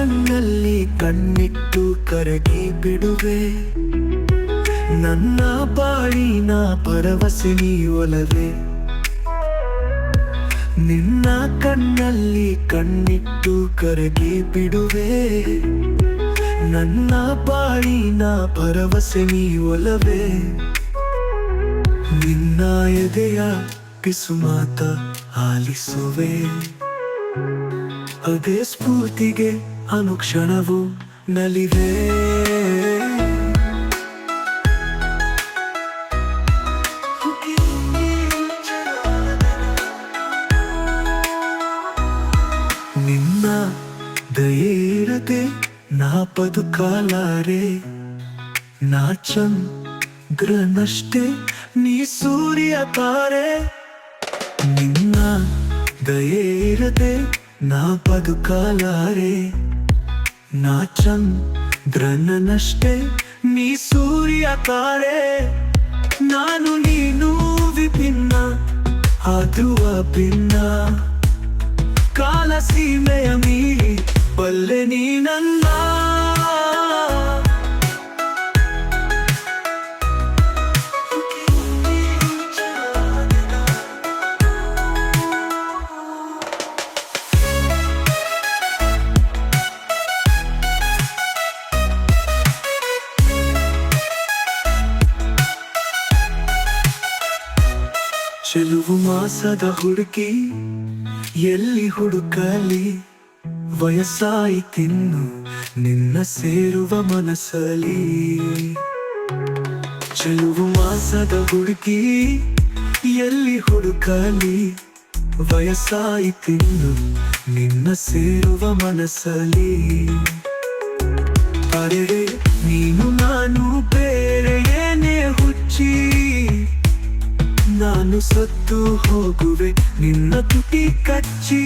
ಕಣ್ಣಲ್ಲಿ ಕಣ್ಣಿಟ್ಟು ಕರಗಿ ಬಿಡುವೆ. ನನ್ನ ಬಾಳಿನ ಭರವಸೆ ನೀ ಒಲವೇ. ನಿನ್ನ ಕಣ್ಣಲ್ಲಿ ಕಣ್ಣಿಟ್ಟು ಕರಗಿ ಬಿಡುವೆ. ನನ್ನ ಬಾಳಿನ ಭರವಸೆ ನೀ ಒಲವೇ. ನಿನ್ನ ಎದೆಯ ಪಿಸುಮಾತ ಆಲಿಸುವೆ. ಅದೇ ಸ್ಫೂರ್ತಿಗೆ ಅನುಕ್ಷಣವು ನಲಿವೆ. ನಿನ್ನ ದಯೆ ಇರದೆ ನಾ ಬದುಕಲಾರೆ. ನಾ ಚಂದ್ರನಷ್ಟೇ, ನೀ ಸೂರ್ಯ ತಾರೆ. ನಿನ್ನ ದಯೆ ಇರದೆ ನಾ ಬದುಕಲಾರೆ. ನಾ ಚಂದ್ರನಷ್ಟೇ, ನೀ ಸೂರ್ಯ ತಾರೆ. ನಾನು ನೀನು ವಿಭಿನ್ನ, ಆದ್ರೂ ಅಭಿನ್ನ. ಕಾಲ ಸೀಮೆಯ ಮೀರಿ ಬಲ್ಲೆ ನೀ ನನ್ನ. ಚೆಲುವು ಮಾಸದ ಹುಡುಕಿ ಎಲ್ಲಿ ಹುಡುಕಲಿ. ವಯಸ್ಸಾಯಿತಿನ್ನು ನಿನ್ನ ಸೇರುವ ಮನಸ್ಸಲಿ. ಚೆಲುವು ಮಾಸದ ಹುಡುಕಿ ಎಲ್ಲಿ ಹುಡುಕಲಿ. ವಯಸ್ಸಾಯಿತಿನ್ನು ನಿನ್ನ ಸೇರುವ ಮನಸ್ಸಲಿ. ಅರೆ ನೀನು ನಾನು ಬೇರೆ ಏನೇ ಹುಚ್ಚಿ. ನಾನು ಸತ್ತು ಹೋಗುವೆ ನಿನ್ನ ತುಟಿ ಕಚ್ಚಿ.